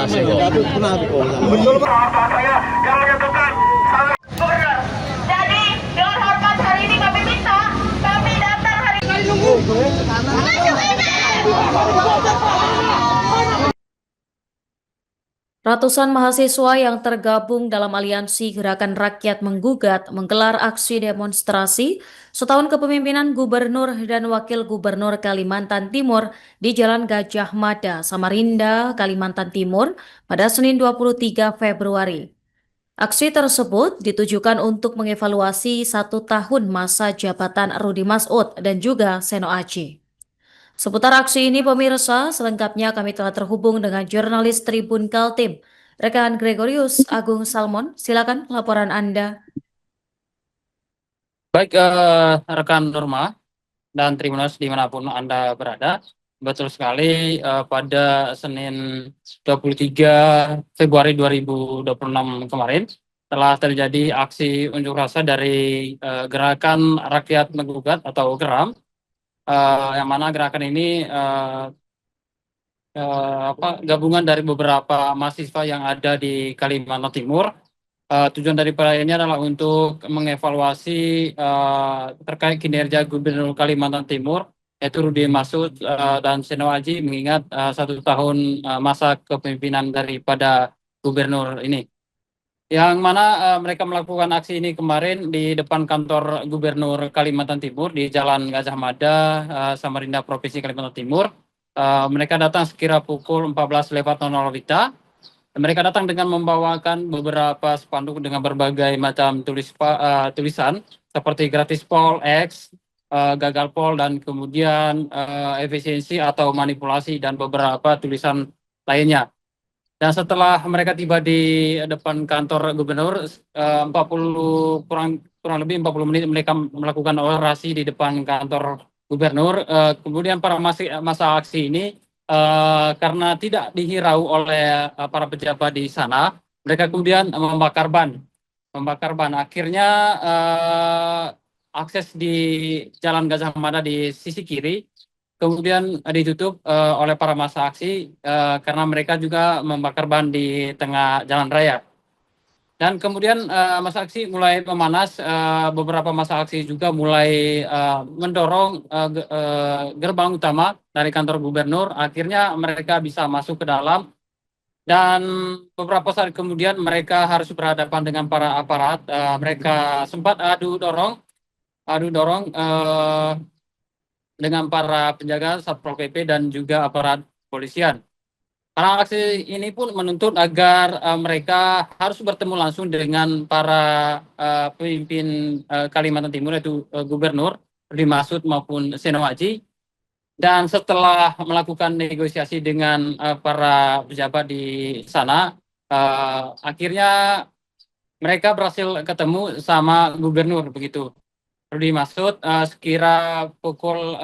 Jadi dengan hormat hari ini kami minta kami datang hari ini. Ratusan mahasiswa yang tergabung dalam aliansi Gerakan Rakyat Menggugat menggelar aksi demonstrasi setahun kepemimpinan Gubernur dan Wakil Gubernur Kalimantan Timur di Jalan Gajah Mada, Samarinda, Kalimantan Timur pada Senin 23 Februari. Aksi tersebut ditujukan untuk mengevaluasi 1 tahun masa jabatan Rudi Masud dan juga Seno Aji. Seputar aksi ini pemirsa, selengkapnya kami telah terhubung dengan jurnalis Tribun Kaltim, rekan Gregorius Agung Salmon. Silakan laporan Anda. Baik, rekan Norma dan Tribuners dimanapun Anda berada, betul sekali pada Senin 23 Februari 2026 kemarin telah terjadi aksi unjuk rasa dari Gerakan Rakyat Menggugat atau GERAM, yang mana gerakan ini gabungan dari beberapa mahasiswa yang ada di Kalimantan Timur. Tujuan daripada ini adalah untuk mengevaluasi terkait kinerja Gubernur Kalimantan Timur, yaitu Rudi Masud dan Seno Aji, mengingat 1 tahun masa kepemimpinan daripada gubernur ini. Yang mana mereka melakukan aksi ini kemarin di depan kantor Gubernur Kalimantan Timur di Jalan Gajah Mada, Samarinda, Provinsi Kalimantan Timur. Mereka datang sekira pukul 14.00 WITA. Mereka datang dengan membawakan beberapa spanduk dengan berbagai macam tulisan seperti gratis pol, X, gagal pol, dan kemudian efisiensi atau manipulasi dan beberapa tulisan lainnya. Dan setelah mereka tiba di depan kantor gubernur, kurang lebih 40 menit mereka melakukan orasi di depan kantor gubernur. Kemudian para masa aksi ini karena tidak dihirau oleh para pejabat di sana, mereka kemudian membakar ban. Akhirnya akses di Jalan Gajah Mada di sisi kiri kemudian ditutup oleh para massa aksi karena mereka juga membakar ban di tengah jalan raya. Dan kemudian massa aksi mulai memanas, beberapa massa aksi juga mulai mendorong gerbang utama dari kantor gubernur. Akhirnya mereka bisa masuk ke dalam dan beberapa saat kemudian mereka harus berhadapan dengan para aparat. Mereka sempat adu dorong dengan para penjaga Satpol PP dan juga aparat polisian. Para aksi ini pun menuntut agar mereka harus bertemu langsung dengan para pemimpin Kalimantan Timur, yaitu Gubernur Rudi Masud maupun Seno Aji. Dan setelah melakukan negosiasi dengan para pejabat di sana, akhirnya mereka berhasil ketemu sama Gubernur begitu. Rudi Masud sekira pukul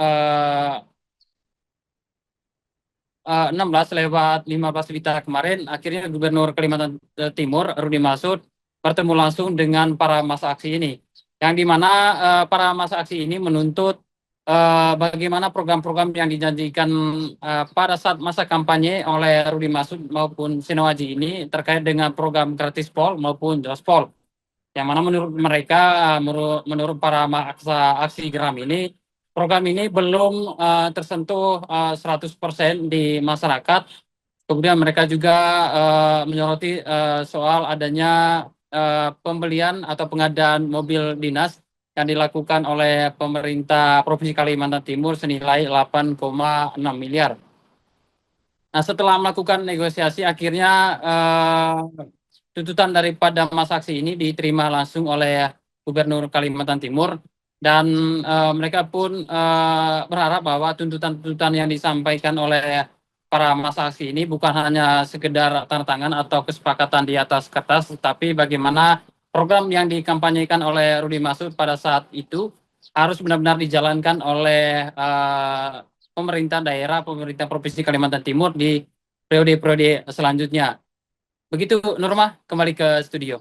16.15 WITA kemarin, akhirnya Gubernur Kalimantan Timur Rudi Masud bertemu langsung dengan para massa aksi ini, yang dimana para massa aksi ini menuntut bagaimana program-program yang dijanjikan pada saat masa kampanye oleh Rudi Masud maupun Seno Aji ini terkait dengan program gratis pol maupun Jospol. Yang mana menurut mereka, menurut para massa aksi GERAM ini, program ini belum tersentuh 100% di masyarakat. Kemudian mereka juga menyoroti soal adanya pembelian atau pengadaan mobil dinas yang dilakukan oleh pemerintah Provinsi Kalimantan Timur senilai 8,6 miliar. Nah, setelah melakukan negosiasi, akhirnya tuntutan daripada massa aksi ini diterima langsung oleh Gubernur Kalimantan Timur, dan mereka pun berharap bahwa tuntutan-tuntutan yang disampaikan oleh para massa aksi ini bukan hanya sekedar tanda tangan atau kesepakatan di atas kertas, tetapi bagaimana program yang dikampanyekan oleh Rudi Masud pada saat itu harus benar-benar dijalankan oleh pemerintah daerah, pemerintah Provinsi Kalimantan Timur di periode-periode selanjutnya. Begitu, Norma, kembali ke studio.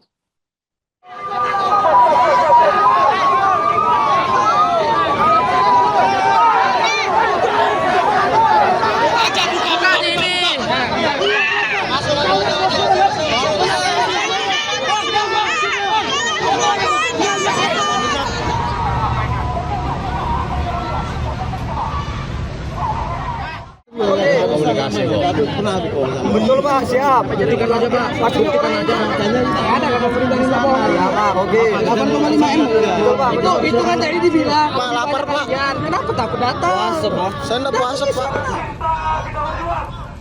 Betul Pak, siap. Jadikan aja Pak. Buktikan aja makanya ada kalau perintah di lapor. Ya Pak, oke. 8,5 M. Betul Pak. Itu kan tadi dibilang. Pak lapar Pak. Kenapa takut datang? Puasa Pak. Saya enggak puasa Pak.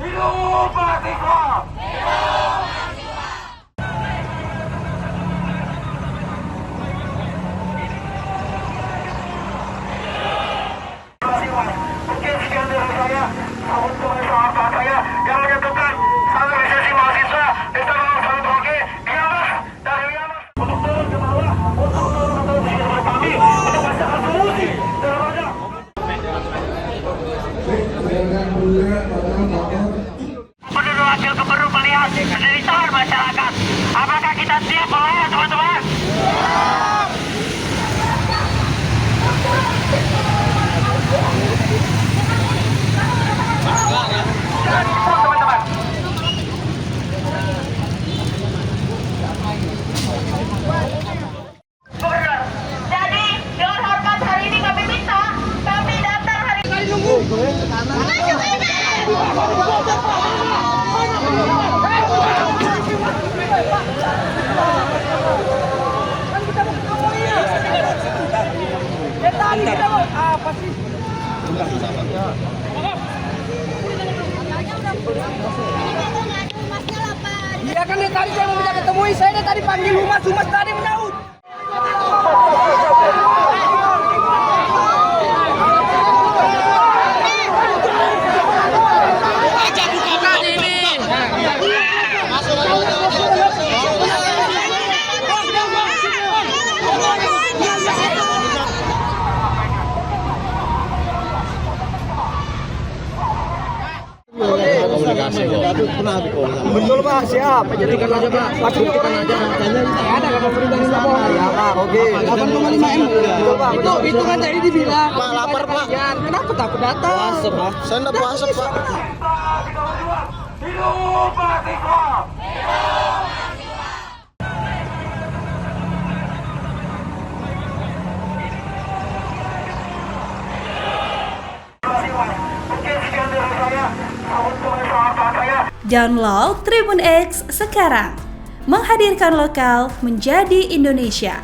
Hidup mahasiswa. Oke, sekian dari saya. Sambut kepada sahabat saya yang menyatukan organisasi mahasiswa Desa Sambut Oke, Giamas dari Giamas untuk turun ke bawah, untuk turun ke bawah kami untuk masyarakat solusi daripada Penduduk Wakil Gubernur melihat penderitaan masyarakat. Apakah kita siap melawan teman-teman? Jadi dengan hormat hari ini kami minta kami datang hari ini. Iya kan dari tadi saya mau minta ketemui, saya dari tadi panggil humas tadi menyaut. Betul Pak, siap. Jadikan aja Pak. Buktikan aja makanya ada kalau perintah di lapor. Ya Pak, oke. 8,5 M. Betul Pak. Itu kan tadi dibilang. Pak lapar Pak. Kenapa takut datang? Puasa Pak. Saya enggak puasa Pak. Hidup mahasiswa. Oke, sekian dari saya. Sambut kepada sahabat saya. Download Tribun X sekarang, menghadirkan lokal menjadi Indonesia.